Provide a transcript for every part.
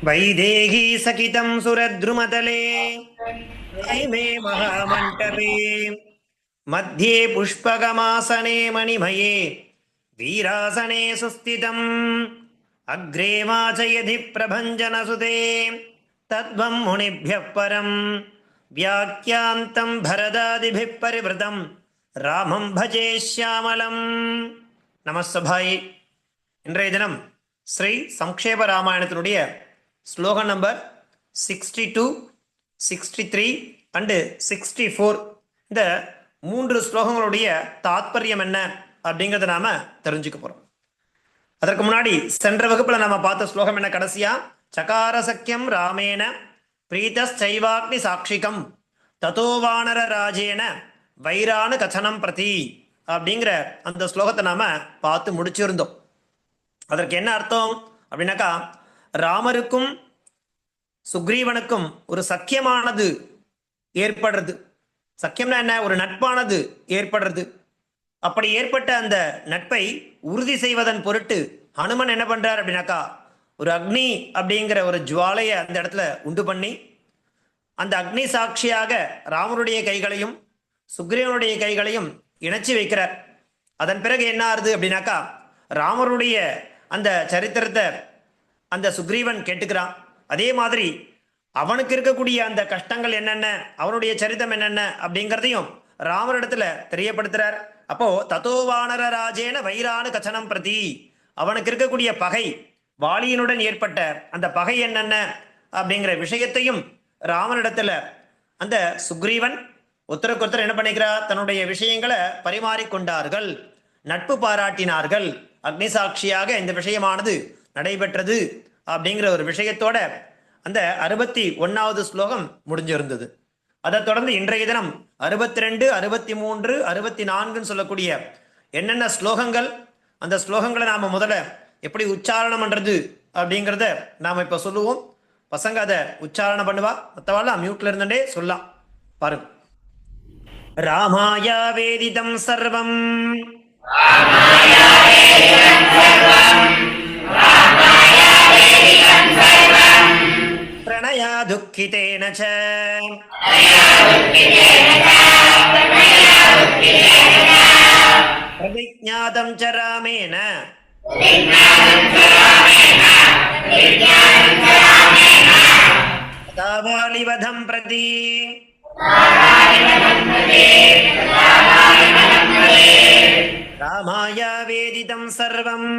वैदेही सकितं सुरद्रुमतले मे महामण्टपे मध्ये पुष्पगमासने मणिमये वीरासने सुस्थितम् अग्रे वाचयधि प्रभञ्जनसुते तद्वं मुनिभ्यः परं व्याख्यान्तं भरदादिभिः परिवृतं रामं भजे श्यामलं நமஸ்தபாயே. இன்றைய தினம் ஸ்ரீ சம்க்ஷேப ராமாயணத்தினுடைய ஸ்லோகம் நம்பர் 62, 63 அண்டு 64 இந்த 3 ஸ்லோகங்களுடைய தாத்பரியம் என்ன அப்படிங்கிறத நாம தெரிஞ்சுக்க போறோம். அதற்கு முன்னாடி சென்ற வகுப்புல நாம பார்த்த ஸ்லோகம் என்ன? கடைசியா சகார சக்கியம் ராமேன பிரீதஸ்சைவாக்னி சாட்சிகம் ததோ வானர ராஜேன வைரானு கதனம் பிரதி அப்படிங்கிற அந்த ஸ்லோகத்தை நாம பார்த்து முடிச்சிருந்தோம். அதற்கு என்ன அர்த்தம் அப்படின்னாக்கா, ராமருக்கும் சுக்ரீவனுக்கும் ஒரு சக்கியமானது ஏற்படுறது. சக்கியம்னா என்ன? ஒரு நட்பானது ஏற்படுறது. அப்படி ஏற்பட்ட அந்த நட்பை உறுதி செய்வதன் பொருட்டு ஹனுமன் என்ன பண்றார் அப்படின்னாக்கா, ஒரு அக்னி அப்படிங்கிற ஒரு ஜுவாலையை அந்த இடத்துல உண்டு பண்ணி அந்த அக்னி சாட்சியாக ராமருடைய கைகளையும் சுக்ரீவனுடைய கைகளையும் இணைச்சி வைக்கிறார். அதன் பிறகு என்ன ஆறுது அப்படின்னாக்கா, ராமருடைய அந்த சரித்திரத்தை அந்த சுக்ரீவன் கேட்டுக்கிறான். அதே மாதிரி அவனுக்கு இருக்கக்கூடிய அந்த கஷ்டங்கள் என்னென்ன, அவனுடைய சரித்திரம் என்னென்ன அப்படிங்கிறதையும் ராமரிடத்துல தெரியப்படுத்துறார். அப்போ ததோ வானர ராஜேன வைரானு கச்சனம் பிரதி, அவனுக்கு இருக்கக்கூடிய பகை, வாலியனுடன் ஏற்பட்ட அந்த பகை என்னென்ன அப்படிங்கிற விஷயத்தையும் ராமனிடத்துல அந்த சுக்ரீவன் ஒருத்தருக்கு என்ன பண்ணிக்கிறார், தன்னுடைய விஷயங்களை பரிமாறிக்கொண்டார்கள், நட்பு பாராட்டினார்கள். அக்னி சாட்சியாக இந்த விஷயமானது நடைபெற்றது அப்படிங்கிற ஒரு விஷயத்தோட அந்த 61வது ஸ்லோகம் முடிஞ்சிருந்தது. அதை தொடர்ந்து இன்றைய தினம் 62, 63, 64 சொல்லக்கூடிய என்னென்ன ஸ்லோகங்கள், அந்த ஸ்லோகங்களை நாம முதல்ல எப்படி உச்சாரணம் பண்றது அப்படிங்கிறத நாம இப்ப சொல்லுவோம். பசங்க அதை உச்சாரணம் பண்ணுவா, மற்றவாள் மியூட்ல இருந்தே சொல்லலாம். பாருங்க. ராமாயா வேதிதம் சர்வம் பிரணயா துக்கிதேன ச பிரதிஜ்ஞாதம் ச ராமேன தாவாலிவதம் பிரதி ராமாய வேதிதம் சர்வம்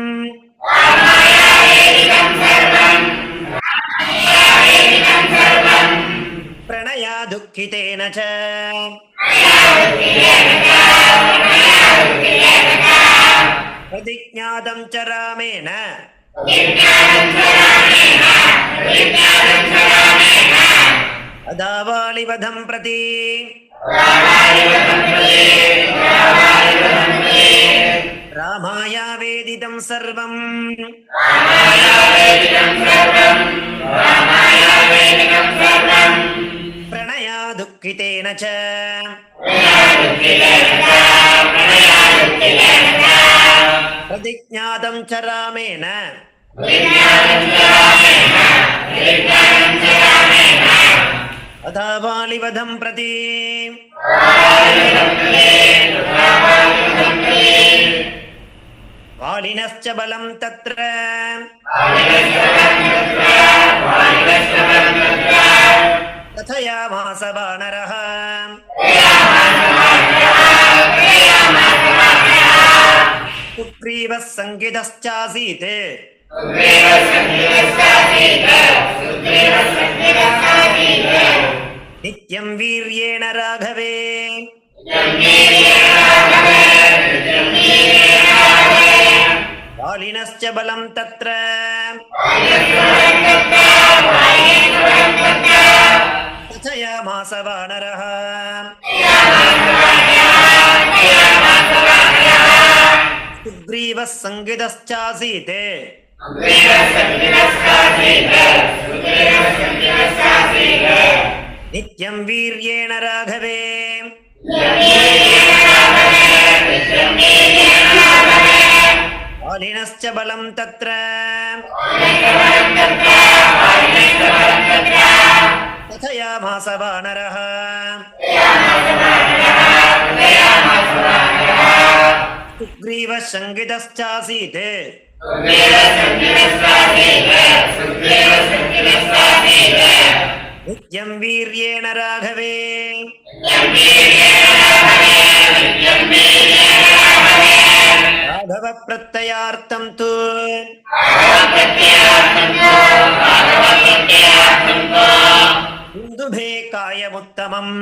பிரணயா துக்கிதேன ச பிரதிஜ்ஞாதம் ச ராமேன அதாவாலிவதம் பிரதி ராமாய வேதிதம் சர்வம் பிரணயா துக்கிதேன ச பிரதிஜ்ஞாதம் ச ராமேன அதாவாலிவதம் பிரதி வாலினஸ்ச பலம் தத்ர ததயாமாஸ வானரஹ சுக்ரீவः சங்கிதஸ்சாசீத் நித்யம் வீர்யேண ராகவே வாலினஸ்ச பலம் தத்ர ததயாமாஸ வானரஹ சுக்ரீவः சங்கிதஸ்சாசீத் நித்யம் வீர்யேண ராகவே வாலினஸ்ச பலம் தத்ர कथयामास वानरः सुग्रीवः शङ्कितश्चासीत् नित्यं वीर्येण राघवे राघव प्रत्ययार्थं तु दुन्दुभे कायमुत्तमम्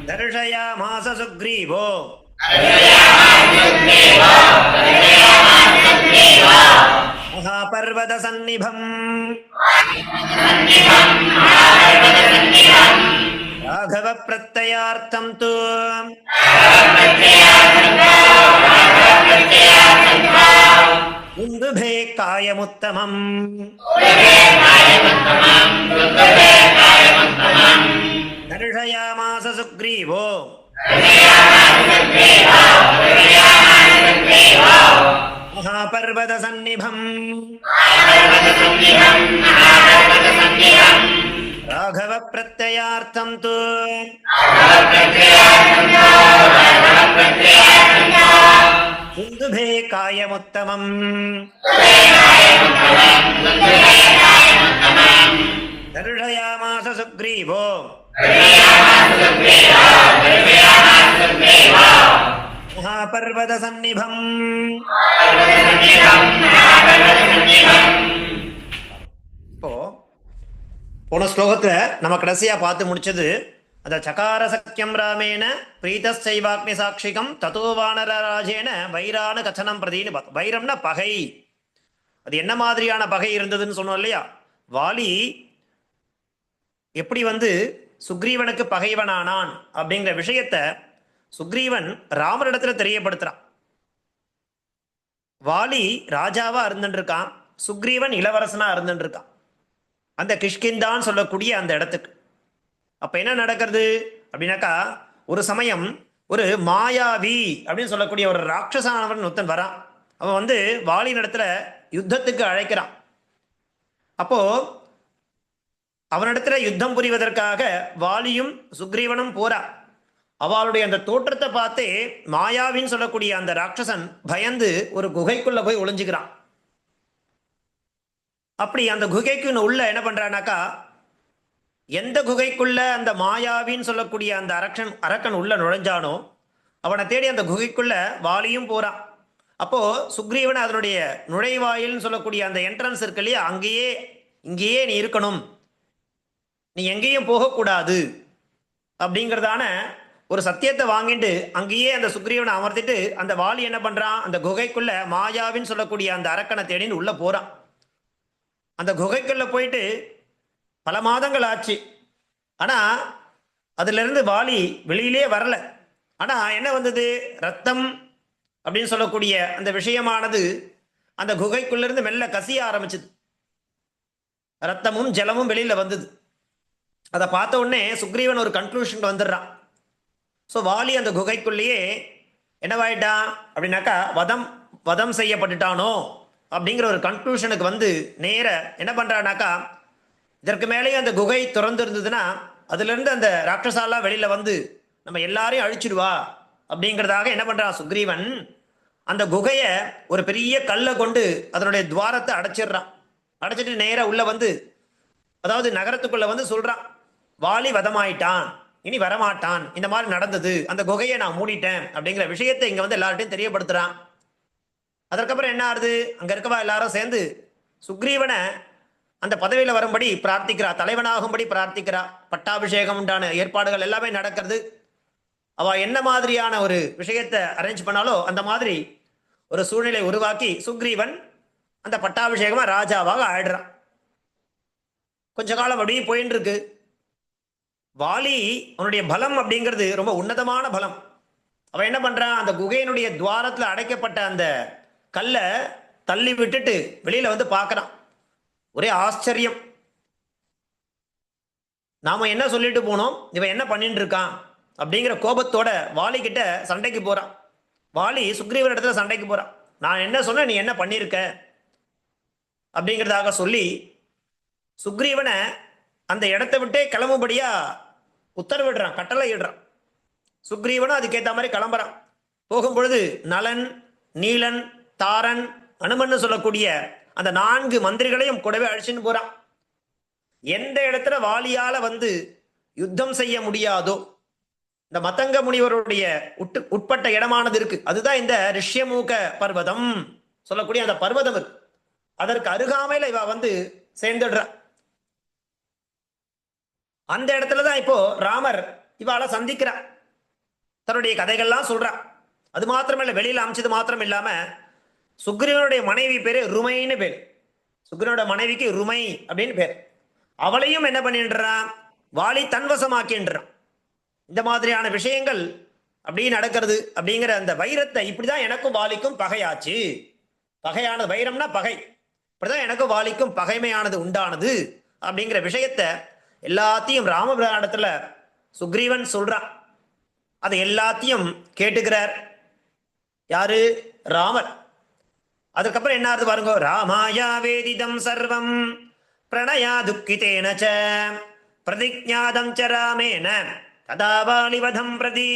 दर्शयामास सुग्रीवो महापर्वतसन्निभम् राघव प्रत्ययार्थं तु दुन्दुभे कायमुत्तमम् दर्शयामास सुग्रीवो महापर्वतसन्निभम् राघव प्रत्ययार्थं तु दुन्दुभे कायमुत्तमम् दर्शयामास सुग्रीवो महापर्वतसन्निभम् இப்போ போன ஸ்லோகத்துல நம்ம கடைசியா பார்த்து முடிச்சது அந்த சகார சக்கியம் ராமேன பிரீதஸ்சைவாக்னி சாட்சிகம் ததோ வானரராஜேன வைரான கச்சனம் பிரதின்னு பார்த்தோம். வைரம்னா பகை. அது என்ன மாதிரியான பகை இருந்ததுன்னு சொன்னோம் இல்லையா? வாலி எப்படி சுக்ரீவனுக்கு பகைவனானான் அப்படிங்கிற விஷயத்த சுக்ரீவன் ராமரிடத்துல தெரியப்படுத்துறான். வாலி ராஜாவா இருந்துருக்கான், சுக்ரீவன் இளவரசனா இருந்துருக்கான் அந்த கிஷ்கிந்தான்னு சொல்லக்கூடிய அந்த இடத்துக்கு. அப்ப என்ன நடக்கிறது அப்படின்னாக்கா, ஒரு சமயம் ஒரு மாயாவி அப்படின்னு சொல்லக்கூடிய ஒரு ராட்சசானவன் ஒருத்தன் வரான். அவன் வாலியின் இடத்துல யுத்தத்துக்கு அழைக்கிறான். அப்போ அவனிடத்துல யுத்தம் புரிவதற்காக வாலியும் சுக்ரீவனும் போறா. அவளுடைய அந்த தோற்றத்தை பார்த்தே மாயாவின்னு சொல்லக்கூடிய அந்த ராட்சசன் பயந்து ஒரு குகைக்குள்ள போய் ஒளிஞ்சுக்கிறான். அப்படி அந்த குகைக்கு உள்ள என்ன பண்றானாக்கா, எந்த குகைக்குள்ள அந்த மாயாவின்னு சொல்லக்கூடிய அந்த அரக்கன் உள்ள நுழைஞ்சானோ அவனை தேடி அந்த குகைக்குள்ள வாலியும் போறான். அப்போ சுக்ரீவன் அதனுடைய நுழைவாயில்னு சொல்லக்கூடிய அந்த என்ட்ரன்ஸ் இருக்கு இல்லையா, இங்கேயே நீ இருக்கணும், நீ எங்கேயும் போகக்கூடாது அப்படிங்கிறதான ஒரு சத்தியத்தை வாங்கிட்டு அங்கேயே அந்த சுக்ரீவனை அமர்த்திட்டு அந்த வாலி என்ன பண்றான், அந்த குகைக்குள்ள மாயாவின்னு சொல்லக்கூடிய அந்த அரக்கனை தேடின்னு உள்ள போறான். அந்த குகைக்குள்ள போயிட்டு பல மாதங்கள் ஆச்சு. ஆனா அதுல இருந்து வாலி வெளியிலே வரல. ஆனா என்ன வந்தது, ரத்தம் அப்படின்னு சொல்லக்கூடிய அந்த விஷயமானது அந்த குகைக்குள்ள இருந்து மெல்ல கசிய ஆரம்பிச்சது. ரத்தமும் ஜலமும் வெளியில வந்தது. அதை பார்த்த உடனே சுக்ரீவன் ஒரு கன்க்ளூஷன் வந்துடுறான். ஸோ வாலி அந்த குகைக்குள்ளேயே என்னவாயிட்டான் அப்படின்னாக்கா, வதம் செய்யப்பட்டுட்டானோ அப்படிங்கிற ஒரு கன்க்ளூஷனுக்கு நேர என்ன பண்றானாக்கா, இதற்கு மேலேயே அந்த குகை திறந்து இருந்ததுன்னா அதுல இருந்து அந்த ராட்சசாலாம் வெளியில நம்ம எல்லாரையும் அழிச்சிடுவா அப்படிங்கிறதாக என்ன பண்றான் சுக்ரீவன், அந்த குகையை ஒரு பெரிய கல்லை கொண்டு அதனுடைய துவாரத்தை அடைச்சிடுறான். அடைச்சிட்டு நேர உள்ள அதாவது நகரத்துக்குள்ள சொல்றான், வாலி வதமாயிட்டான், இனி வரமாட்டான், இந்த மாதிரி நடந்தது, அந்த குகையை நான் மூடிட்டேன் அப்படிங்கிற விஷயத்தை இங்க எல்லார்ட்டையும் தெரியப்படுத்துறான். அதற்கப்புறம் என்ன ஆகுது, அங்க இருக்கவா எல்லாரும் சேர்ந்து சுக்ரீவனை அந்த பதவியில வரும்படி பிரார்த்திக்கிறா, தலைவனாகும்படி பிரார்த்திக்கிறா. பட்டாபிஷேகம் உண்டான ஏற்பாடுகள் எல்லாமே நடக்கிறது. அவ என்ன மாதிரியான ஒரு விஷயத்தை அரேஞ்ச் பண்ணாலோ அந்த மாதிரி ஒரு சூழ்நிலை உருவாக்கி சுக்ரீவன் அந்த பட்டாபிஷேகமா ராஜாவாக ஆயிடுறான். கொஞ்ச காலம் அப்படியே போயின்னு இருக்கு. வாலி அவனுடைய பலம் அப்படிங்கிறது ரொம்ப உன்னதமான பலம். அவன் என்ன பண்றான், அந்த குகையினுடைய துவாரத்துல அடைக்கப்பட்ட அந்த கல்லை தள்ளி விட்டுட்டு வெளியில பார்க்கறான். ஒரே ஆச்சரியம். நாம என்ன சொல்லிட்டு போனோம், இவன் என்ன பண்ணிட்டு இருக்கான் அப்படிங்கிற கோபத்தோட வாலி கிட்ட சண்டைக்கு போறான். வாலி சுக்ரீவன் இடத்துல சண்டைக்கு போறான். நான் என்ன சொன்ன நீ என்ன பண்ணியிருக்க அப்படிங்கிறதாக சொல்லி சுக்ரீவனை அந்த இடத்தை விட்டே கிளம்பும்படியா உத்தரவிடுறான், கட்டளை இடுறான். சுக்ரீவனும் அதுக்கேற்ற மாதிரி கிளம்புறான். போகும்பொழுது நலன், நீலன், தாரன், அனுமன் சொல்லக்கூடிய அந்த 4 மந்திரிகளையும் கூடவே அழிச்சுன்னு போறான். எந்த இடத்துல வாலியால யுத்தம் செய்ய முடியாதோ, இந்த மதங்க முனிவருடைய உட்பட்ட இடமானது இருக்கு, அதுதான் இந்த ரிஷ்யமூக பர்வதம் சொல்லக்கூடிய அந்த பர்வதம் இருக்கு. அதற்கு அருகாமையில இவ சேர்ந்துடுறா. அந்த இடத்துலதான் இப்போ ராமர் இவாளை சந்திக்கிறா, தன்னுடைய கதைகள்லாம் சொல்றா. அது மாத்திரமில்ல, வெளியில அமைச்சது மாத்திரம் இல்லாம சுக்ரீவனுடைய மனைவி பேரு ருமைன்னு பேர். சுக்ரீவனுடைய மனைவிக்கு ருமை அப்படின்னு பேர். அவளையும் என்ன பண்ணின்றான், வாலி தன்வசமாக்கின்றான். இந்த மாதிரியான விஷயங்கள் அப்படி நடக்கிறது. அப்படிங்கிற அந்த வைரத்தை இப்படிதான் எனக்கும் வாலிக்கும் பகையாச்சு. பகையானது, வைரம்னா பகை, இப்படிதான் எனக்கும் வாலிக்கும் பகைமையானது உண்டானது அப்படிங்கிற விஷயத்த எல்லாத்தையும் ராமபிராணத்துல சுக்ரீவன் சொல்றான். அதை எல்லாத்தையும் கேட்டுக்கிறார் யாரு, ராமர். அதுக்கப்புறம் என்ன ஆகுது பாருங்க. ராமாயா வேதிதம் சர்வம் பிரணயா துக்கிதேனச்ச பிரதிஜாதம் ச ராமேன ததா வாலிவதம் பிரதி.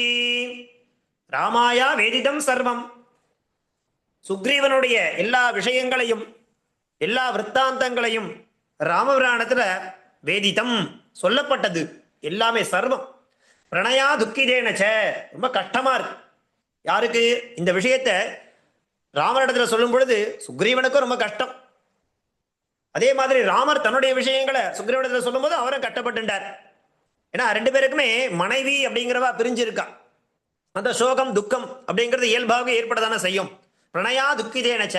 ராமாயா வேதிதம் சர்வம், சுக்ரீவனுடைய எல்லா விஷயங்களையும் எல்லா விற்த்தாந்தங்களையும் ராமபிராணத்துல வேதிதம் சொல்லப்பட்டது எல்லாமே சர்வம். பிரணயா துக்கிதேனச்ச, ரொம்ப கஷ்டமா இருக்கு. யாருக்கு இந்த விஷயத்த ராமரிடத்துல சொல்லும் பொழுது சுக்ரீவனுக்கும் ரொம்ப கஷ்டம். அதே மாதிரி ராமர் தன்னுடைய விஷயங்களை சுக்ரீவனிடத்துல சொல்லும் போது அவரும் கஷ்டப்பட்டுட்டார். ஏன்னா 2 பேருக்குமே மனைவி அப்படிங்கிறவா பிரிஞ்சிருக்கா. அந்த சோகம் துக்கம் அப்படிங்கிறது இயல்பாக ஏற்படதானே செய்யும். பிரணயா துக்கிதேனச்ச,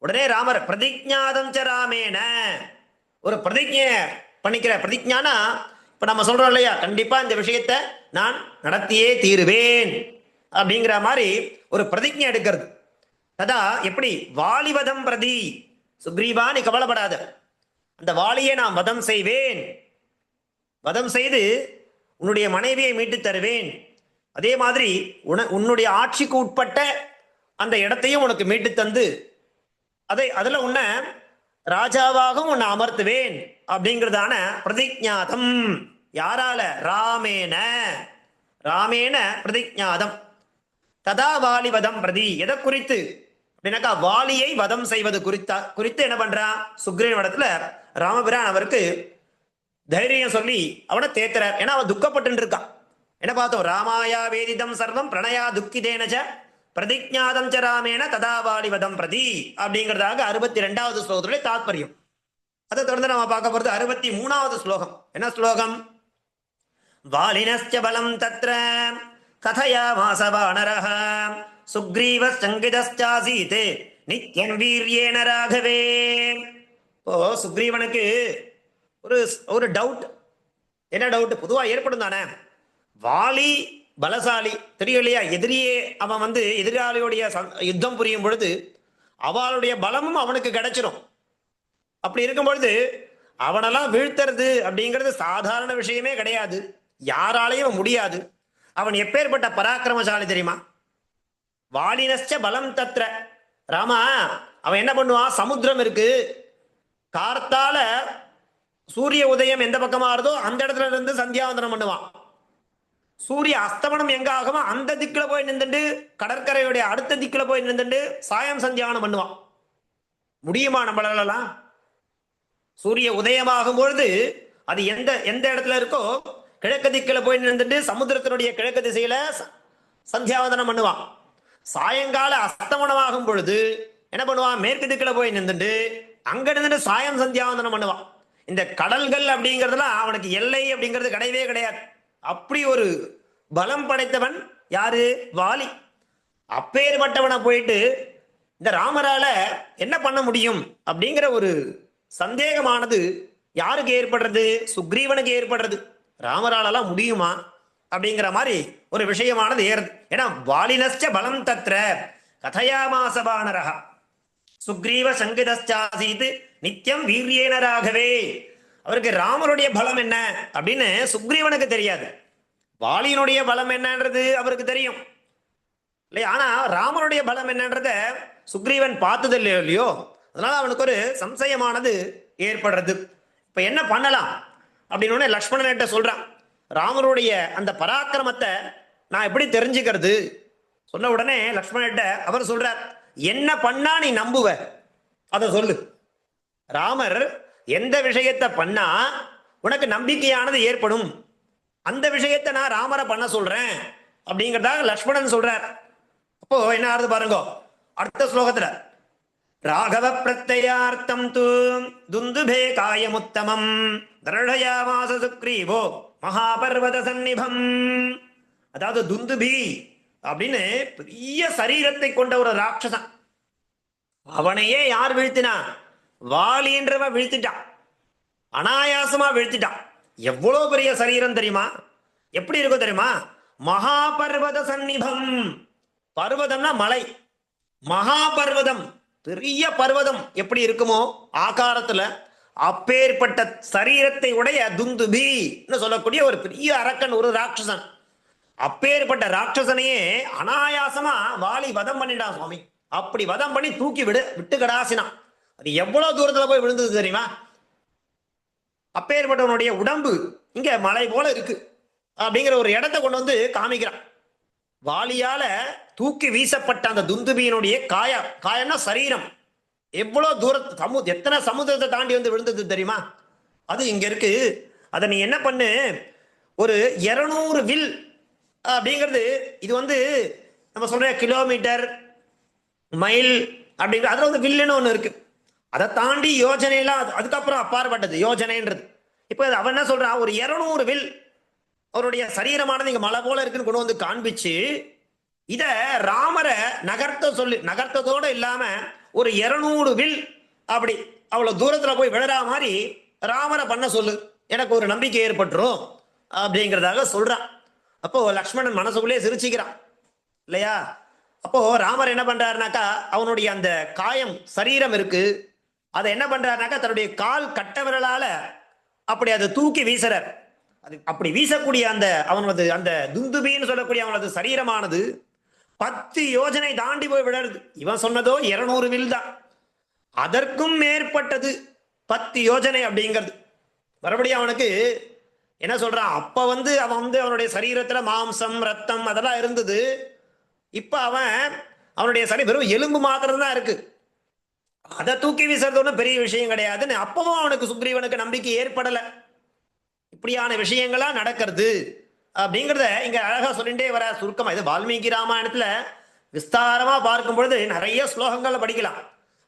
உடனே ராமர் பிரதிஜாதம் ச ராமேன, ஒரு பிரதிஜை பண்ணிக்கிற. பிரதிஜானா இப்ப நம்ம சொல்றோம் இல்லையா, கண்டிப்பா இந்த விஷயத்தை நான் நடத்தியே தீருவேன் அப்படிங்கிற மாதிரி ஒரு பிரதிஜை எடுக்கிறது. ததா எப்படி, வாலிவதம் பிரதி, சுக்ரீவா நீ கவலைப்படாத, அந்த வாலியை நான் வதம் செய்வேன், வதம் செய்து உன்னுடைய மனைவியை மீட்டு தருவேன். அதே மாதிரி உன்னுடைய ஆட்சிக்கு உட்பட்ட அந்த இடத்தையும் உனக்கு மீட்டு தந்து அதுல உன்னை ராஜாவாகவும் உன்னை அமர்த்துவேன் அப்படிங்கிறதான பிரதிஜாதம். யாரால, ராமேன, ராமேன பிரதிஜாதம். ததா வாலிவதம் பிரதி, எதை குறித்து அப்படின்னாக்கா வாலியை வதம் செய்வது குறித்து என்ன பண்றான் சுக்ரீவன் இடத்துல ராமபிரான் அவருக்கு தைரியம் சொல்லி அவனை தேத்துறார். ஏன்னா அவன் துக்கப்பட்டு இருக்கான். என்ன பார்த்தோம், ராமாயா வேதிதம் சர்வம் பிரணயா துக்கிதேனச்ச பிரதிஜாதம் ச ராமேன ததா வாலிவதம் பிரதி அப்படிங்கிறதாக 62வது ஸ்லோகத்துடைய தாத்பரியம். அதை தொடர்ந்து நம்ம பார்க்க போறது 63வது ஸ்லோகம். என்ன ஸ்லோகம், வாலினஸ்ச பலம் தத்ர கதயாமாஸ வானரஹ சுக்ரீவ சங்கிதஸ்சாசீத் நித்யம் வீர்யேன ராகவே. இப்போ சுக்ரீவனுக்கு ஒரு டவுட். என்ன டவுட், பொதுவா ஏற்படும் தானே, வாலி பலசாலி தெரியும் இல்லையா, எதிரியே அவன் எதிராளியுடைய யுத்தம் புரியும் பொழுது அவளுடைய பலமும் அவனுக்கு கிடைச்சிடும். அப்படி இருக்கும் பொழுது அவனெல்லாம் வீழ்த்துறது அப்படிங்கிறது சாதாரண விஷயமே கிடையாது, யாராலையும் முடியாது. அவன் எப்பேற்பட்ட பராக்கிரமசாலி தெரியுமா, வாலினஸ்ச பலம் தத்ர. ராமா அவன் என்ன பண்ணுவான், சமுத்திரம் இருக்கு, கார்த்தால சூரிய உதயம் எந்த பக்கமா இருந்தோ அந்த இடத்துல இருந்து சந்தியாவந்தனம் பண்ணுவான். சூரிய அஸ்தமனம் எங்க ஆகுமோ அந்த திக்குல போய் நின்றுட்டு கடற்கரையுடைய அடுத்த திக்குல போய் நின்றுட்டு சாயம் சந்தியாவனம் பண்ணுவான். முடியுமா நம்மளாலாம்? சூரிய உதயமாகும் பொழுது அது எந்த எந்த இடத்துல இருக்கோ கிழக்கு திக்குல போய் நின்றுட்டு சமுத்திரத்தினுடைய கிழக்கு திசையில சந்தியாவந்தனம் பண்ணுவான். சாயங்கால அஸ்தமனமாகும் பொழுது என்ன பண்ணுவான், மேற்கு திக்குல போய் நின்றுட்டு அங்க நின்றுட்டு சாயம் சந்தியாவந்தனம் பண்ணுவான். இந்த கடல்கள் அப்படிங்கிறதுலாம் அவனுக்கு எல்லை அப்படிங்கிறது கிடையவே கிடையாது. அப்படி ஒரு பலம் படைத்தவன் யாரு, வாலி. அப்பேற்பட்டவனை போயிட்டு இந்த ராமரால என்ன பண்ண முடியும் அப்படிங்கிற ஒரு சந்தேகமானது யாருக்கு ஏற்படுறது, சுக்ரீவனுக்கு ஏற்படுறது. ராமராலலாம் முடியுமா அப்படிங்கிற மாதிரி ஒரு விஷயமானது ஏறுது. ஏன்னா வாலினஸ்ச பலம் தத்ர கதயாமாஸ வானரஹ சுக்ரீவ சங்கிதஸ்சாசீத் நித்யம் வீர்யேன ராகவே. அவருக்கு ராமருடைய பலம் என்ன அப்படின்னு சுக்ரீவனுக்கு தெரியாது, வாலியினுடைய பலம் என்னன்றது அவருக்கு தெரியும் இல்லையா. ஆனா ராமருடைய பலம் என்னன்றத சுக்ரீவன் பார்த்தது இல்லையோ, அதனால அவனுக்கு ஒரு சம்சயமானது ஏற்படுறது. இப்ப என்ன பண்ணலாம் அப்படின்னு லக்ஷ்மணன்கிட்ட சொல்றான். ராமருடைய அந்த பராக்கிரமத்தை நான் எப்படி தெரிஞ்சுக்கிறது சொன்ன உடனே லக்ஷ்மணன்கிட்ட அவர் சொல்றார், என்ன பண்ணா நீ நம்புவ அதை சொல்லு. ராமர் எந்த விஷயத்தை பண்ணா உனக்கு நம்பிக்கையானது ஏற்படும், அந்த விஷயத்தை நான் ராமரை பண்ண சொல்றேன் அப்படிங்கிறதாக லக்ஷ்மணன் சொல்றார். அப்போ என்ன ஆறுது பாருங்க அடுத்த ஸ்லோகத்துல, ராகவ பிரத்யார்த்தம் து துந்துபே காயமுத்தமம் திரடயாமாச சுக்ரீவோ மகாபர்வத சந்நிபம். அதாவது துந்துபி அப்படின்னு பெரிய சரீரத்தை கொண்ட ஒரு ராட்சசன், அவனையே யார் வீழ்த்தினா? வாலின்றவன் வீழ்த்திட்டான், அனாயாசமா வீழ்த்திட்டான். எவ்வளவு பெரிய சரீரம் தெரியுமா? எப்படி இருக்கும் தெரியுமா? மகாபர்வத சந்நிபம். பர்வதம்னா மலை, மகாபர்வதம் பெரிய பர்வதம் எப்படி இருக்குமோ ஆகாரத்துல, அப்பேற்பட்ட சரீரத்தை உடைய துந்துபி சொல்லக்கூடிய ஒரு பெரிய அரக்கன், ஒரு ராட்சசன். அப்பேற்பட்ட ராட்சசனையே அனாயாசமா வாலி வதம் பண்ணிட்டான் சுவாமி. அப்படி வதம் பண்ணி தூக்கி விட்டு கடாசினான். அது எவ்வளவு தூரத்துல போய் விழுந்தது தெரியுமா? அப்பேற்பட்டவனுடைய உடம்பு இங்க மலை போல இருக்கு அப்படிங்கிற ஒரு இடத்தை கொண்டு வந்து காமிக்கிறான். வாலியால தூக்கி வீசப்பட்ட அந்த துந்துபியினுடைய காயம்னா சரீரம் எவ்வளவு தூரத்து எத்தனை சமுதிரத்தை தாண்டி வந்து விழுந்தது தெரியுமா? அது இங்க இருக்கு. அதை நீ என்ன பண்ணு, ஒரு 200 வில் அப்படிங்கிறது, இது வந்து நம்ம சொல்ற கிலோமீட்டர் மைல் அப்படிங்கிற அதுல வந்து வில்லுன்னு ஒண்ணு இருக்கு. அதை தாண்டி யோஜனைலாம் அதுக்கப்புறம் அப்பாற்பட்டது யோஜனைன்றது. இப்ப அவன் என்ன சொல்றான், ஒரு 200 வில் அவருடைய சரீரமானது இங்க மலை போல இருக்குன்னு கொண்டு வந்து காண்பிச்சு, இத ராமரை நகர்த்ததோடு இல்லாம ஒரு 200 வில் அப்படி அவ்வளவு தூரத்துல போய் விழறா மாதிரி ராமரை பண்ண சொல்லு, எனக்கு ஒரு நம்பிக்கை ஏற்பட்டுரும் அப்படிங்கிறதாக சொல்றான். அப்போ லக்ஷ்மணன் மனசுக்குள்ளே சிரிச்சுக்கிறான் இல்லையா? அப்போ ராமர் என்ன பண்றாருனாக்கா, அவனுடைய அந்த காயம் சரீரம் இருக்கு, அதை என்ன பண்றாருனாக்கா தன்னுடைய கால் கட்ட விரலால அப்படி அதை தூக்கி வீசுறார். அது அப்படி வீசக்கூடிய அந்த அவனது அந்த துந்துபின்னு சொல்லக்கூடிய அவனது சரீரமானது 10 யோஜனை தாண்டி போய் விழருது. இவன் சொன்னதோ 200 வில் தான், அதற்கும் மேற்பட்டது 10 யோஜனை அப்படிங்கிறது. மறுபடியும் அவனுக்கு என்ன சொல்றான், அப்ப வந்து அவன் வந்து அவனுடைய சரீரத்துல மாம்சம் ரத்தம் அதெல்லாம் இருந்தது. இப்ப அவனுடைய சரீரம் வெறும் எலும்பு மாத்திரம் தான் இருக்கு, அதை தூக்கி வீசுறது ஒன்றும் பெரிய விஷயம் கிடையாதுன்னு அப்பவும் அவனுக்கு சுக்ரீவனுக்கு நம்பிக்கை ஏற்படல. இப்படியான விஷயங்களா நடக்கிறது அப்படிங்கிறத இங்க அழகா சொல்லிட்டே வர சுருக்கமா. இது வால்மீகி ராமாயணத்துல விஸ்தாரமா பார்க்கும் பொழுது நிறைய ஸ்லோகங்களை படிக்கலாம்.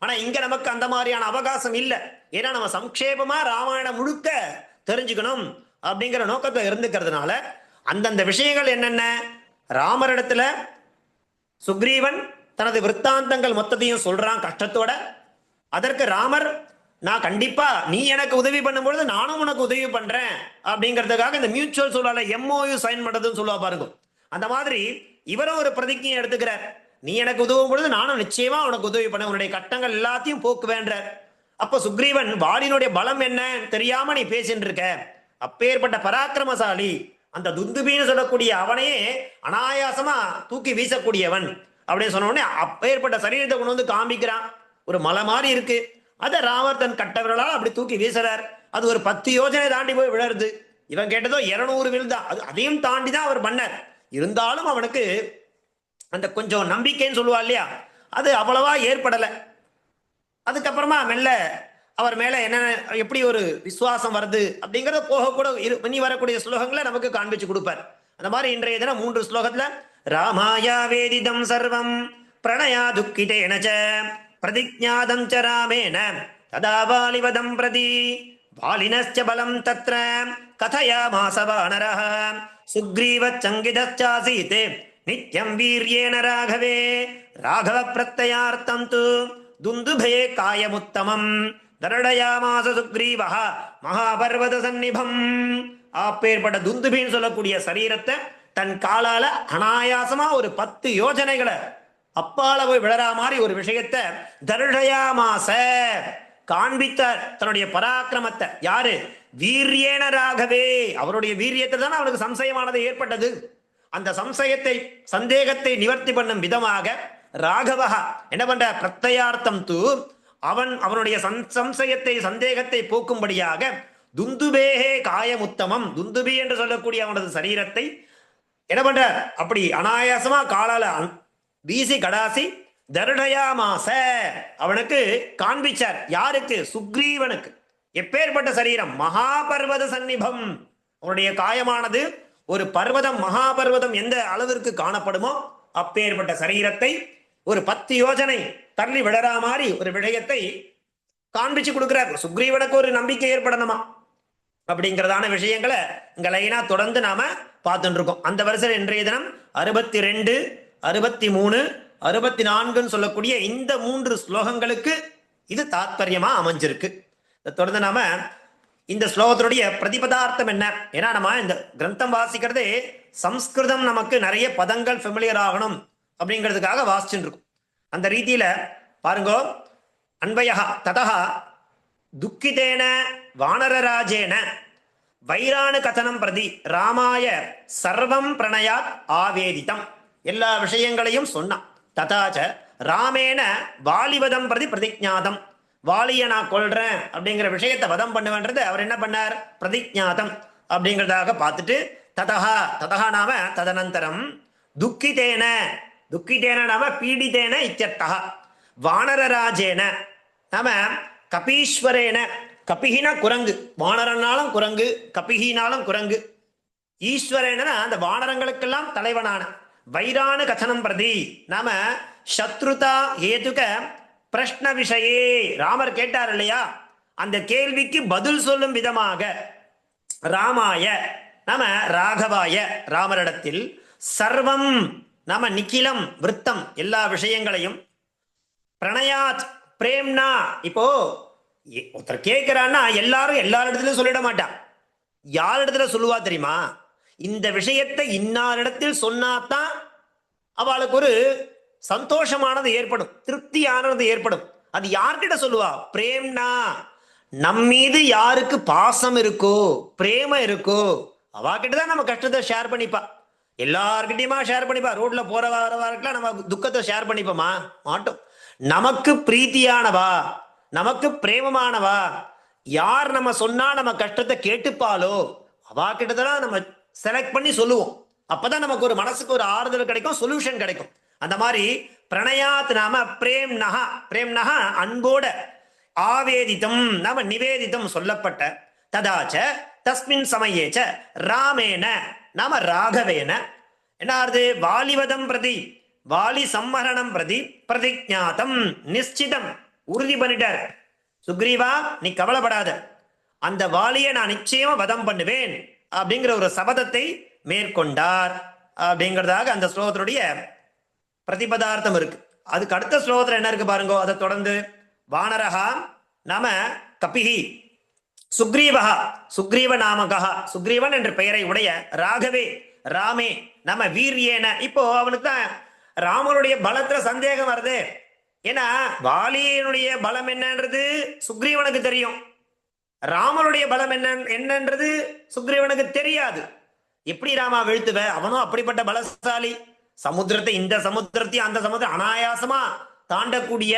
ஆனா இங்க நமக்கு அந்த மாதிரியான அவகாசம் இல்லை. ஏன்னா நம்ம சம்க்ஷேபமா ராமாயணம் முழுக்க தெரிஞ்சுக்கணும் அப்படிங்கிற நோக்கத்தை இருந்துக்கிறதுனால அந்தந்த விஷயங்கள் என்னென்ன, ராமரிடத்துல சுக்ரீவன் தனது விற்த்தாந்தங்கள் மொத்தத்தையும் சொல்றான் கஷ்டத்தோட. அதற்கு ராமர், நான் கண்டிப்பா நீ எனக்கு உதவி பண்ணும்பொழுது நானும் உனக்கு உதவி பண்றேன் அப்படிங்கிறதுக்காக இந்த மியூச்சுவல் சொல்லால MOU சைன் பண்றதுன்னு சொல்லுவா பாருங்க. அந்த மாதிரி இவரும் ஒரு பிரதிஜையை எடுத்துக்கிறார், நீ எனக்கு உதவும் பொழுது நானும் நிச்சயமா உனக்கு உதவி பண்ண, உன்னுடைய கட்டங்கள் எல்லாத்தையும் போக்குவேன்றார். அப்ப சுக்ரீவன் வாலினுடைய பலம் என்ன தெரியாம நீ பேசிட்டு இருக்க, அப்பேற்பட்ட பராக்கிரமசாலி அந்த துந்துபின்னு சொல்லக்கூடிய அவனையே அனாயாசமா தூக்கி வீசக்கூடியவன் அப்படின்னு சொன்ன உடனே அப்பேற்பட்ட சரீரத்தை கொண்டு வந்து காமிக்கிறான். ஒரு மலை மாதிரி இருக்கு, அதை ராமர் தன் கட்டவர்களால் அப்படி தூக்கி வீசுறார். அது ஒரு 10 யோஜனை தாண்டி போய் விழருது. இவன் கேட்டதோ 200 வில் தான், அதையும் தாண்டி தான் அவர் பண்ணார். இருந்தாலும் அவனுக்கு அந்த கொஞ்சம் நம்பிக்கைன்னு சொல்லுவா இல்லையா, அது அவ்வளவா ஏற்படலை. அதுக்கப்புறமா மெல்ல அவர் மேல என்ன எப்படி ஒரு விசுவாசம் வருது அப்படிங்கறத போக கூட இனி வரக்கூடிய ஸ்லோகங்களை நமக்கு காண்பிச்சு கொடுப்பார். அந்த மாதிரி இன்றைய தினம் 3 ஸ்லோகத்துல ராமாயா வேதிதம் சர்வம் பிரணயா துக்கிதேனச்ச பிரதிஜ்ஞாதம் ச ராமேன ததா வாலிவதம் பிரதி வாலினஸ்ச பலம் தத்ர கதயாமாஸ வானரஹ சுக்ரீவச்சங்கிதச்சாசீத் நித்யம் வீர்யேன ராகவே ராகவ பிரத்யார்த்தம் து துந்துபே காயமுத்தமம் தரடயாமாஸ சுக்ரீவஹ மகாபர்வத சந்நிபம். அப்பேற்பட்ட துந்துபின்னு சொல்லக்கூடிய சரீரத்தை தன் காலால அனாயாசமா ஒரு 10 யோஜனைகளை அப்பால போய் விழறா மாதிரி ஒரு விஷயத்தை தர்ஷயாமாஸ காண்பித்தார், தன்னுடைய பராக்கிரமத்தை. யாரு? வீரியேன ராகவே, அவருடைய வீரியத்தை தான் அவனுக்கு சம்சயமானது ஏற்பட்டது. அந்த சம்சயத்தை சந்தேகத்தை நிவர்த்தி பண்ணும் விதமாக ராகவா என்ன பண்ற, பிரத்யார்த்தம் தூ அவனுடைய சம்சயத்தை சந்தேகத்தை போக்கும்படியாக துந்துபேகே காயமுத்தமம், துந்துபி என்று சொல்லக்கூடிய அவனது சரீரத்தை என்ன பண்ற, அப்படி அனாயாசமா காலால வீசி கடாசி தருடயாமாச அவனுக்கு காண்பிச்சார். யாருக்கு? சுக்ரீவனுக்கு. எப்பேற்பட்ட சரீரம்? மகாபர்வத சந்நிபம். அவனுடைய காயமானது ஒரு பர்வதம், மகாபர்வதம் எந்த அளவிற்கு காணப்படுமோ அப்பேற்பட்ட சரீரத்தை ஒரு 10 யோஜனை தள்ளி விடறா மாதிரி ஒரு விடயத்தை காண்பிச்சு கொடுக்கிறார். சுக்ரீவனுக்கு ஒரு நம்பிக்கை ஏற்படணுமா அப்படிங்கிறதான விஷயங்களை இங்க லைனா தொடர்ந்து நாம பார்த்துட்டு இருக்கோம். அந்த வருஷம் இன்றைய தினம் 62, 63, 64 சொல்லக்கூடிய இந்த 3 ஸ்லோகங்களுக்கு இது தாத்பரியமா அமைஞ்சிருக்கு. தொடர்ந்து நாம இந்த ஸ்லோகத்தினுடைய பிரதிபதார்த்தம் என்ன, ஏன்னா நம்ம இந்த கிரந்தம் வாசிக்கிறதே சம்ஸ்கிருதம் நமக்கு நிறைய பதங்கள் ஃபெமிலியர் ஆகணும் அப்படிங்கிறதுக்காக வாசிச்சுட்டு இருக்கும். அந்த ரீதியில பாருங்கோ, அன்வயா ததா துக்கிதேன வானரராஜேன வைராணு கதனம் பிரதி ராமாய சர்வம் பிரணயாத் ஆவேதிதம், எல்லா விஷயங்களையும் சொன்னான். ததாச்ச ராமேன வாலிவதம் பிரதி பிரதிஜாதம், வாலிய நான் கொள்றேன் அப்படிங்கிற விஷயத்தை வதம் பண்ணுவேன்றது அவர் என்ன பண்ணார், பிரதிஜாதம் அப்படிங்கிறதாக பார்த்துட்டு ததா நாம ததனந்தரம் துக்கிதேன, துக்கிதேன நாம பீடிதேன இத்தியர்த்தா, வானரராஜேன நாம கபீஸ்வரேன, கபிஹினா குரங்கு, வானரனாலும் குரங்கு, கபிஹினாலும் குரங்கு, ஈஸ்வரேன அந்த வானரங்களுக்கெல்லாம் தலைவனான, வைராணு கதனம் பிரதி நாம சத்ருதா ஏதுக பிரஷ்ன விஷயே, ராமர் கேட்டார் இல்லையா, அந்த கேள்விக்கு பதில் சொல்லும் விதமாக ராமாய நாம ராகவாய ராமரிடத்தில் சர்வம் நாம நிக்கிலம் விருத்தம் எல்லா விஷயங்களையும் பிரணயாத் பிரேம்னா, இப்போ ஒருத்தர் கேட்கிறான்னா எல்லாரும் எல்லா இடத்துலயும் சொல்லிட மாட்டான். யார் இடத்துல சொல்லுவா தெரியுமா, இந்த விஷயத்தை இன்னாரிடத்தில் சொன்னாதான் அவளுக்கு ஒரு சந்தோஷமானது ஏற்படும், திருப்தியானது ஏற்படும். அது யார்கிட்ட சொல்லுவா, பிரேம்னா நம்மீது யாருக்கு பாசம் இருக்கோ பிரேம இருக்கோ அவாகிட்டதான் நம்ம கஷ்டத்தை ஷேர் பண்ணிப்பா. எல்லார்கிட்டயுமா ஷேர் பண்ணிப்பா? ரோட்ல போற வரவாருக்கெல்லாம் நம்ம துக்கத்தை ஷேர் பண்ணிப்போமா? மாட்டோம். நமக்கு பிரீத்தியானவா, நமக்கு பிரேமமானவா, யார் நம்ம சொன்னா நம்ம கஷ்டத்தை கேட்டுப்பாலோ அவா கிட்டதான் நம்ம செலக்ட் பண்ணி சொல்லுவோம். அப்பதான் நமக்கு ஒரு மனசுக்கு ஒரு ஆறுதல் கிடைக்கும், சொல்யூஷன் கிடைக்கும். அந்த மாதிரி பிரணயாத் நாம பிரேம் நகா, பிரேம் நகா அன்போட, ஆவேதித்தம் நாம நிவேதித்தம் சொல்லப்பட்ட, ததாச்ச தஸ்மின் சமயேச்ச ராமேன நாம ராகவேன என்ன ஆறுது, வாலிவதம் பிரதி வாலி சம்மரணம் பிரதி பிரதிஜாத்தம் நிச்சிதம் உறுதி பண்ணிட்டார். சுக்ரீவா நீ கவலைப்படாத, அந்த வாலியை நான் நிச்சயமா வதம் பண்ணுவேன் அப்படிங்கிற ஒரு சபதத்தை மேற்கொண்டார் அப்படிங்கிறதாக அந்த ஸ்லோகத்தினுடைய பிரதிபதார்த்தம் இருக்கு. அதுக்கு அடுத்த ஸ்லோகத்துல என்ன இருக்கு பாருங்க, அதை தொடர்ந்து வானரஹா நாம கபிஹி சுக்ரீவஹா, சுக்ரீவ நாமகா, சுக்ரீவன் என்ற பெயரை உடைய ராகவே ராமே நம்ம வீரியேன, இப்போ அவனுக்கு தான் ராமனுடைய பலத்துல சந்தேகம் வருது. ஏன்னா வாலியனுடைய பலம் என்னன்றது சுக்ரீவனுக்கு தெரியும், ராமனுடைய பலம் என்னன்றது சுக்ரீவனுக்கு தெரியாது. எப்படி ராமா வீழ்த்துவ, அவனும் அப்படிப்பட்ட பலசாலி, சமுத்திரத்தை இந்த சமுத்திரத்தையும் அந்த சமுத்திரம் அனாயாசமா தாண்டக்கூடிய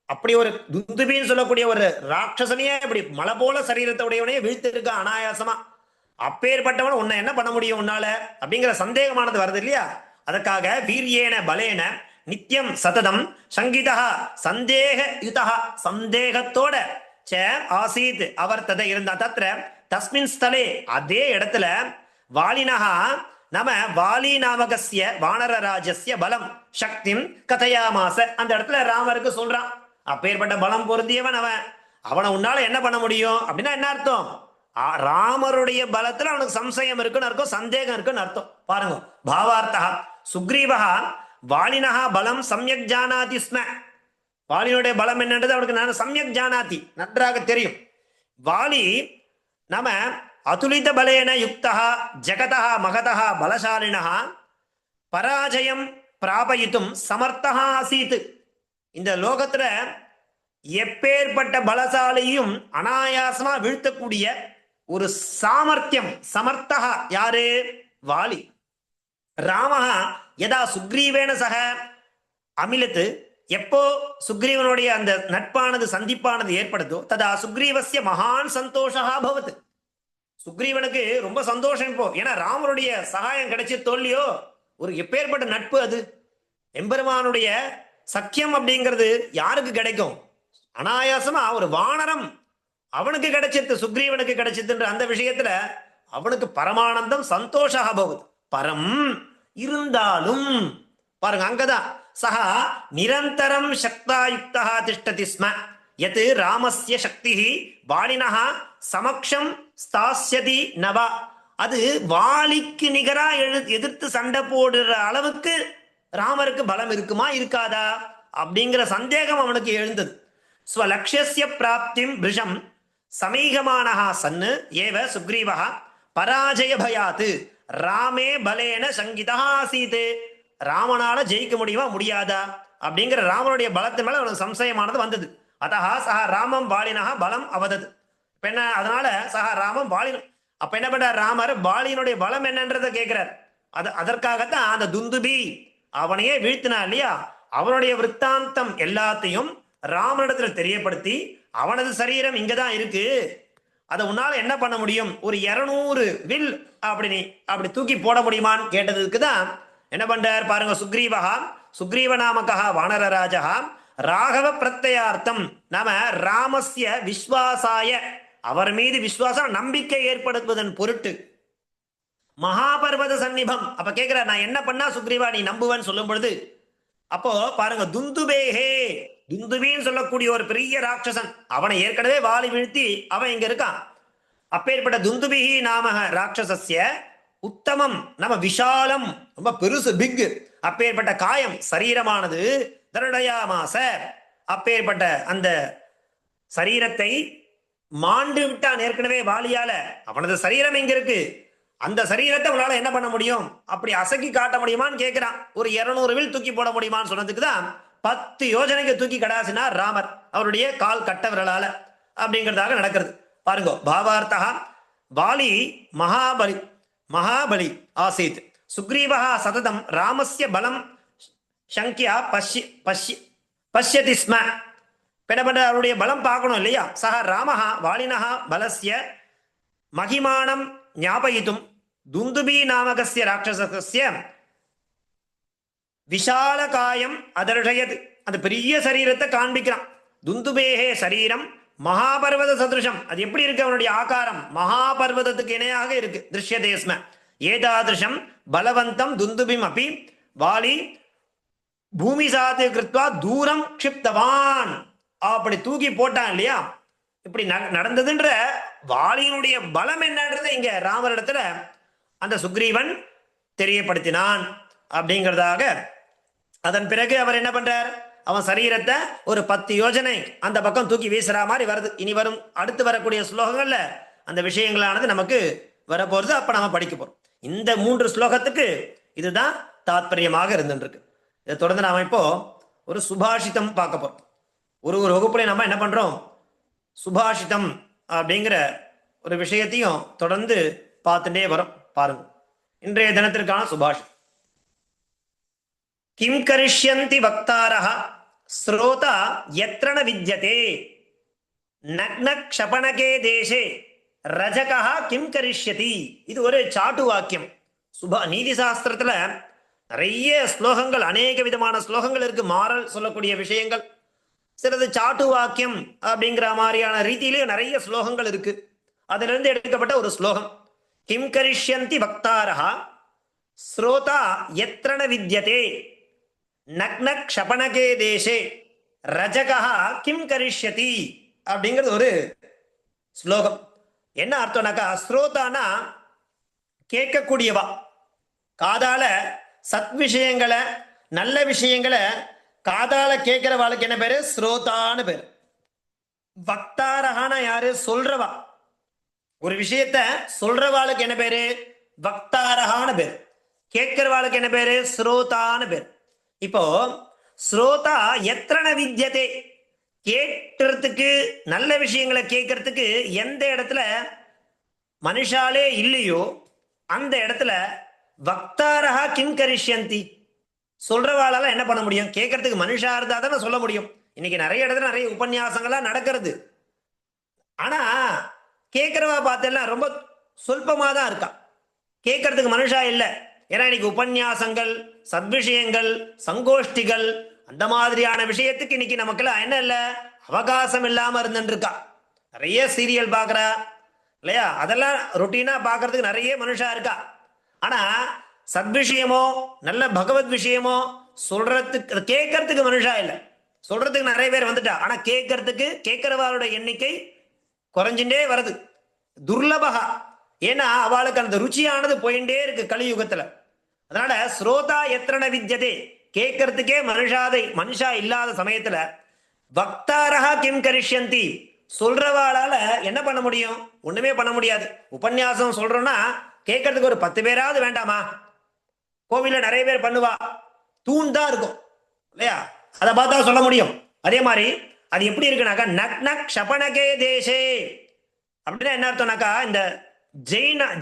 அப்படி ஒரு துந்துபின்னு சொல்லக்கூடிய ஒரு ராட்சசனையே இப்படி மலை போல சரீரத்தோடையவனையே வீழ்த்து இருக்க அனாயாசமா. அப்பேற்பட்டவன் உன்னை என்ன பண்ண முடியும் உன்னால அப்படிங்கிற சந்தேகமானது வருது இல்லையா. அதற்காக வீரியேன பலேன நித்தியம் சததம் சங்கீதா சந்தேக யுதா, சந்தேகத்தோட ச ஆசீத் அவர் ததை இருந்தா தத்ர தஸ்மின் ஸ்தலே அதே இடத்துல வாலினஹா நம வாலி நாமகஸ்ய வானரராஜஸ்ய பலம் சக்திம் கதையாமாச, அந்த இடத்துல ராமருக்கு சொல்றான் அப்பேற்பட்ட பலம் பொருந்தியவன் அவன், அவனை உன்னால என்ன பண்ண முடியும் அப்படின்னா என்ன அர்த்தம், ராமருடைய பலத்துல அவனுக்கு சம்சயம் இருக்குன்னு அர்த்தம், சந்தேகம் இருக்குன்னு அர்த்தம். பாருங்க பாவார்த்தா சுக்ரீவா வாலினஹா பலம் சம்யக் ஜானாதி ஸ்ம, வாலினுடைய பலம் என்னன்றது அவனுக்கு நான் சம்யக் ஜானாதி நன்றாக தெரியும். வாலி நம அதுலித பலேன யுக்தா ஜகதா மகதா பலசாலினா பராஜயம் பிராபயித்தும் சமர்த்தா ஆசீத், இந்த லோகத்துல எப்பேற்பட்ட பலசாலியும் அனாயாசமா வீழ்த்தக்கூடிய ஒரு சாமர்த்தியம் சமர்த்தா யாரு, வாலி. ராமஹா யதா சுக்ரீவேன சக அமிலத்து எப்போ சுக்ரீவனுடைய அந்த நட்பானது சந்திப்பானது ஏற்படுதோ ததா சுக்ரீவசிய மகான் சந்தோஷா பவத். சுக்ரீவனுக்கு ரொம்ப சந்தோஷம் இப்போ, ஏன்னா ராமனுடைய சகாயம் கிடைச்சி தோல்லியோ, ஒரு எப்பேற்பட்ட நட்பு அது. எம்பெருமானுடைய சக்கியம் அப்படிங்கிறது யாருக்கு கிடைக்கும்? அனாயாசமா ஒரு வானரம் அவனுக்கு கிடைச்சிட்டு, சுக்ரீவனுக்கு கிடைச்சிட்டுன்ற அந்த விஷயத்துல அவனுக்கு பரமானந்தம் சந்தோஷா பவத். பரம் இருந்தாலும் பாருங்க, அங்கதான் சஹா நிரந்தரம் சக்தாயுக்தா திஷ்டதி ஸ்ம யத் ராமஸ்ய சக்தி வாலினஹ சமக்ஷம் ஸ்தாஸ்யதி நவா. அது வாலிக்கு நிகரா எதிர்த்து சண்டை போடுற அளவுக்கு ராமருக்கு பலம் இருக்குமா இருக்காதா அப்படிங்கிற சந்தேகம் அவனுக்கு எழுந்தது. ஸ்வலக்ஷ்யஸ்ய பிராப்திம் பிருஷம் சமீகமானஹ சன்னு ஏவ சுக்ரீவஹ பராஜய பயாத் ராமே பலேன சங்கிதா ஆசீத். ராமனால ஜெயிக்க முடியுமா முடியாதா அப்படிங்கிற ராமனுடைய பலத்தின் மேல அவனுக்கு சம்சயமானது வந்தது. அத்தஹா சஹா ராமம் வாலினஹா பலம் அவதது. என்ன அதனால சஹா ராமம் வாலினம், அப்ப என்ன பண்றார் ராமர் வாலினுடைய பலம் என்னன்றதை கேட்கிறார். அதற்காகத்தான் அந்த துந்துபி அவனையே வீழ்த்தினா இல்லையா, அவனுடைய விற்த்தாந்தம் எல்லாத்தையும் ராமனிடத்துல தெரியப்படுத்தி அவனது சரீரம் இங்கதான் இருக்கு, அதை உன்னால என்ன பண்ண முடியும், ஒரு 200 வில் அப்படி தூக்கி போட முடியுமான்னு கேட்டதுக்கு தான் என்ன பண்றார் பாருங்க. சுக்ரீவஹா சுக்ரீவ நாமகா வானரராஜா ராகவ பிரத்யார்த்தம் நாம ராமஸ்ய விஸ்வாசாய, அவர் மீது விஸ்வாசம் நம்பிக்கை ஏற்படுத்துவதன் பொருட்டு மகாபர்வத சந்நிபம். அப்ப கேட்கிற நான் என்ன பண்ணா சுக்ரீவா நீ நம்புவன்னு சொல்லும் பொழுது அப்போ பாருங்க துந்துபேஹே, துந்துபின்னு சொல்லக்கூடிய ஒரு பெரிய ராட்சசன், அவனை ஏற்கனவே வாலி வீழ்த்தி அவன் இங்க இருக்கான். அப்பேற்பட்ட துந்துபிஹி நாம ராட்சசஸ்ய உத்தமம் நம்ம விஷாலம், ரொம்ப பெருசு பிக், அப்பேற்பட்ட காயம் சரீரமானது தருடயாமாச, அப்பேற்பட்ட அந்த சரீரத்தை மாண்டு விட்டான் ஏற்கனவே வாலியால. அவனது சரீரம் எங்க இருக்கு, அந்த சரீரத்தை உன்னால என்ன பண்ண முடியும், அப்படி அசக்கி காட்ட முடியுமான்னு கேட்கிறான். ஒரு 200 வில் தூக்கி போட முடியுமான்னு சொன்னதுக்கு தான் 10 யோஜனைக்கு தூக்கி கடாசினார் ராமர் அவருடைய கால் கட்ட விரலால அப்படிங்கிறதாக நடக்கிறது. பாருங்க பாவார்த்தா வாலி மகாபலி ஆசீத் சுக்ரீவா சததம் ராமஸ்ய பலம் சங்கியா பஷ்யதி ஸ்ம. அவருடைய பலம் பார்க்கணும் இல்லையா. சஹ ராமஹா வாலினஹா பலஸ்ய மகிமானம் ஞாபயித்தும் துந்துபி நாமகஸ்ய ராட்சசஸ்ய விஷாலகாயம் அதர்ஷயத். அந்த பெரிய சரீரத்தை காண்பிக்கிறான். துந்துபேஹே சரீரம் மகாபர்வத சதுருஷம், அது எப்படி இருக்கு அவனுடைய ஆகாரம், மகாபர்வதத்துக்கு இணையாக இருக்கு. திருஷ்யதேஸ்ம ஏதாதிருஷம் பலவந்தம் துந்துபிம் அப்பி வாலி பூமி சாத்து கிருத்வா தூரம் க்ஷிப்தவான். அப்படி தூக்கி போட்டான் இல்லையா. இப்படி நடந்ததுன்ற வாலியினுடைய பலம் என்னன்றது இங்க ராமரிடத்துல அந்த சுக்ரீவன் தெரியப்படுத்தினான் அப்படிங்கிறதாக. அதன் பிறகு அவர் என்ன பண்றார், அவன் சரீரத்தை ஒரு 10 யோஜனை அந்த பக்கம் தூக்கி வீசுற மாதிரி வருது. இனி வரும் அடுத்து வரக்கூடிய ஸ்லோகங்கள்ல அந்த விஷயங்களானது நமக்கு வரப்போறது. அப்ப நம்ம படிக்க போறோம். இந்த 3 ஸ்லோகத்துக்கு இதுதான் தாத்பரியமாக இருந்துருக்கு. இதை தொடர்ந்து நாம இப்போ ஒரு சுபாஷிதம் பார்க்க போறோம். ஒரு வகுப்புல நம்ம என்ன பண்றோம், சுபாஷிதம் அப்படிங்கிற ஒரு விஷயத்தையும் தொடர்ந்து பார்த்துட்டே வரும். பாருங்க இன்றைய தினத்திற்கான சுபாஷிதம். கிம் கரிஷ்யந்தி வக்தாரஹ ஸ்ரோதா யத்ர வித்யதே நக்ன க்ஷபணகே தேசே ரஜகா கிம் கரிஷ்யதி. இது ஒரு சாட்டு வாக்கியம். நீதி சாஸ்திரத்துல நிறைய ஸ்லோகங்கள், அநேக விதமான ஸ்லோகங்கள் இருக்கு. மாறல் சொல்லக்கூடிய விஷயங்கள், சிலது சாட்டு வாக்கியம் அப்படிங்கிற மாதிரியான ரீதியிலேயே நிறைய ஸ்லோகங்கள் இருக்கு. அதுல இருந்து எடுக்கப்பட்ட ஒரு ஸ்லோகம். கிம் கரிஷ்யந்தி வக்தாரஹ ஸ்ரோதா யத்ர வித்யதே நக்ன க்ஷபணகே தேசே ரஜகா கிம் கரிஷ்யதி அப்படிங்கிறது ஒரு ஸ்லோகம். என்ன அர்த்தம்னாக்கா, ஸ்ரோதானா கேட்கக்கூடியவா, காதால சத் விஷயங்களை நல்ல விஷயங்களை காதால கேட்கிறவாளுக்கு என்ன பேரு, ஸ்ரோதான்னு பேரு. வக்தாரஹான யாரு, சொல்றவா. ஒரு விஷயத்த சொல்றவாளுக்கு என்ன பேரு, வக்தாரஹான பேர். கேட்கிறவாளுக்கு என்ன பேரு, ஸ்ரோதான்னு பேர். இப்போ ஸ்ரோதா எத்தன வித்யதே, கேட்கறதுக்கு நல்ல விஷயங்களை கேட்கறதுக்கு எந்த இடத்துல மனுஷாலே இல்லையோ அந்த இடத்துல வக்தாரஹா கிம் கரிஷ்யந்தி, சொல்றவாளால என்ன பண்ண முடியும்? கேட்கறதுக்கு மனுஷா இருந்தா தானே சொல்ல முடியும். இன்னைக்கு நிறைய இடத்துல நிறைய உபன்யாசங்களா நடக்கிறது. ஆனா கேட்கிறவா பார்த்தெல்லாம் ரொம்ப சொல்பமா தான் இருக்கா, கேட்கறதுக்கு மனுஷா இல்லை. ஏன்னா இன்னைக்கு உபன்யாசங்கள், சத்விஷயங்கள், சங்கோஷ்டிகள், அந்த மாதிரியான விஷயத்துக்கு இன்னைக்கு நமக்குலாம் என்ன இல்லை, அவகாசம் இல்லாம இருந்துருக்கா. நிறைய சீரியல் பார்க்குறா இல்லையா, அதெல்லாம் ரொட்டீனா பார்க்கறதுக்கு நிறைய மனுஷா இருக்கா. ஆனா சத்விஷயமோ நல்ல பகவத் விஷயமோ சொல்றதுக்கு கேட்கறதுக்கு மனுஷா இல்லை. சொல்றதுக்கு நிறைய பேர் வந்துட்டா, ஆனா கேட்கறதுக்கு கேட்கிறவாரோட எண்ணிக்கை குறைஞ்சுட்டே வருது, துர்லபகா. ஏன்னா அவளுக்கு அந்த ருச்சியானது போயிட்டே இருக்கு கலியுகத்துல. அதனால ஸ்ரோதா எத்திரன வித்யதே, கேட்கறதுக்கே மனுஷா இல்லாத சமயத்துல வக்தாரஹா கிம் கரிஷ்யந்தி, சொல்றவாளால என்ன பண்ண முடியும்? ஒண்ணுமே பண்ண முடியாது. உபன்யாசம் சொல்றோம்னா கேட்கறதுக்கு ஒரு 10 பேராவது வேண்டாமா? கோவில நிறைய பேர் பண்ணுவா, தூண் தான் இருக்கும் இல்லையா, அதை பார்த்தா சொல்ல முடியும். அதே மாதிரி அது எப்படி இருக்குனாக்கா, நக் நக் ஷபனகே தேசே அப்படின்னா என்ன அர்த்தம்னாக்கா, இந்த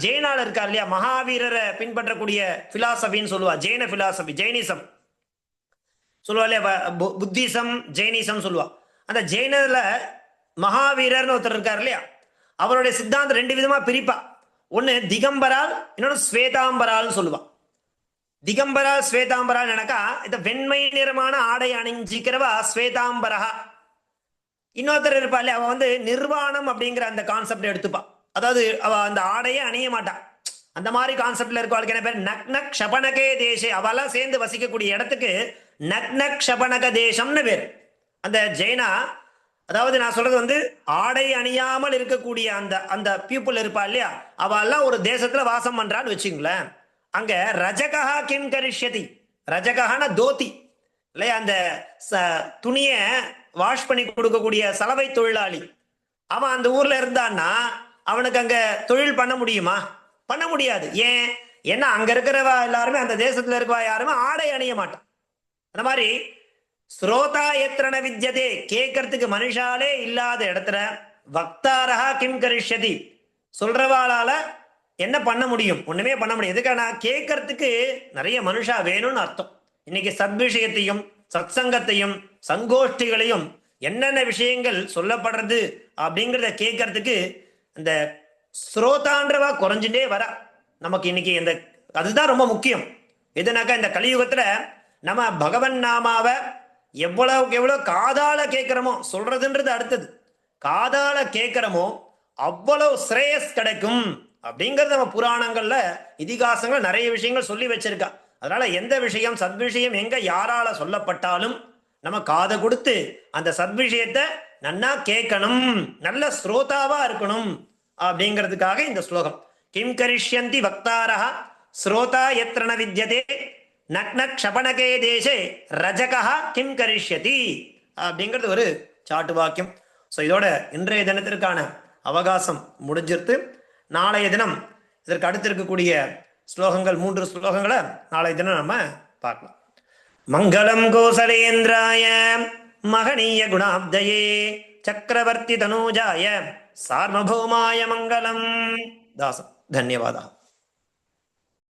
ஜெயினால இருக்கா இல்லையா, மகாவீரரை பின்பற்றக்கூடிய பிலாசபின்னு சொல்லுவா, ஜெயின பிலாசபி, ஜெயினிசம் சொல்லுவா இல்லையா, புத்திசம் ஜெயினிசம் சொல்லுவா. அந்த ஜெயினல மகாவீரர்னு ஒருத்தர் இருக்கார் இல்லையா, அவருடைய சித்தாந்தம் 2 விதமா பிரிப்பா. ஒன்னு திகம்பரால், இன்னொன்னு ஸ்வேதாம்பரால் சொல்லுவா. திகம்பரால் ஸ்வேதாம்பரால் எனக்கா, இந்த வெண்மை நிறமான ஆடை அணிஞ்சிக்கிறவா ஸ்வேதாம்பரா. இன்னொருத்தர் இருப்பா இல்லையா, அவ நிர்வாணம் அப்படிங்கிற அந்த கான்செப்ட் எடுத்துப்பா. அதாவது அவ அந்த ஆடையே அணிய மாட்டா, அந்த மாதிரி கான்செப்ட்ல இருக்கவாளுக்கு என்ன பேர், நக் நக் ஷபனகே தேசே. அவெல்லாம் சேர்ந்து வசிக்கக்கூடிய இடத்துக்கு நக் நக் ஷபனக தேசம்னு பேர். அந்த ஜெயினா, அதாவது நான் சொல்றது ஆடை அணியாமல் இருக்கக்கூடிய அந்த அந்த பீப்புள் இருப்பா இல்லையா, அவெல்லாம் ஒரு தேசத்துல வாசம் பண்றான்னு வச்சுங்களேன். அங்க ரஜகா கிம் கரிஷ்யதி, ரஜகான தோத்தி இல்லையா, அந்த துணிய வாஷ் பண்ணி கொடுக்கக்கூடிய சலவை தொழிலாளி, அவன் அந்த ஊர்ல இருந்தான்னா அவனுக்கு அங்க தொழில் பண்ண முடியுமா? பண்ண முடியாது. ஏன்? ஏன்னா அங்க இருக்கிறவா எல்லாருமே, அந்த தேசத்துல இருக்கவா யாருமே ஆடை அணிய மாட்டான். அந்த மாதிரி ஸ்ரோதா எத்திரன வித்யதே, கேட்கறதுக்கு மனுஷாலே இல்லாத இடத்துல வக்தாரஹா கிம் கரிஷ்யதி, சொல்றவாளால என்ன பண்ண முடியும்? ஒண்ணுமே பண்ண முடியும். எதுக்கான கேட்கறதுக்கு நிறைய மனுஷா வேணும்னு அர்த்தம். இன்னைக்கு சத்விஷயத்தையும் சத்சங்கத்தையும் சங்கோஷ்டிகளையும் என்னென்ன விஷயங்கள் சொல்லப்படுறது அப்படிங்கிறத கேட்கறதுக்கு இந்த ஸ்ரோதான்றவா குறைஞ்சுட்டே வர. நமக்கு இன்னைக்கு இந்த அதுதான் ரொம்ப முக்கியம். எதுனாக்கா இந்த கலியுகத்துல நம்ம பகவன் நாமாவை எவ்வளவுக்கு எவ்வளவு காதால கேட்கிறோமோ, சொல்றதுன்றது அடுத்தது, காதால கேட்கிறோமோ அவ்வளவு ஸ்ரேயஸ் கிடைக்கும் அப்படிங்கிறது நம்ம புராணங்கள்ல இதிகாசங்கள் நிறைய விஷயங்கள் சொல்லி வச்சிருக்கா. அதனால எந்த விஷயம் சத்விஷயம் எங்க யாரால சொல்லப்பட்டாலும் நம்ம காதை கொடுத்து அந்த சத்விஷயத்தை நன்னா கேட்கணும், நல்ல ஸ்ரோதாவா இருக்கணும் அப்படிங்கிறதுக்காக இந்த ஸ்லோகம். கிம் கரிஷ்யந்தி வக்தாரஹ ஸ்ரோதா எத்ரன வித்யதே நக் நக் ஷபனகே தேசே ரஜகா கிம் கரிஷ்யதி அப்படிங்கிறது ஒரு சாட்டு வாக்கியம். ஸோ இதோட இன்றைய தினத்திற்கான அவகாசம் முடிஞ்சிருத்து. நாளைய தினம் இதற்கு அடுத்து இருக்கக்கூடிய ஸ்லோகங்கள் 3 ஸ்லோகங்களை நாளைய தினம் நம்ம பார்க்கலாம். மங்களம் கோசலேந்திராய மகனீய குணாப்தயே சக்கரவர்த்தி தனூஜாய சார்வபௌமாய மங்களம். தாசம். தன்யவாதः.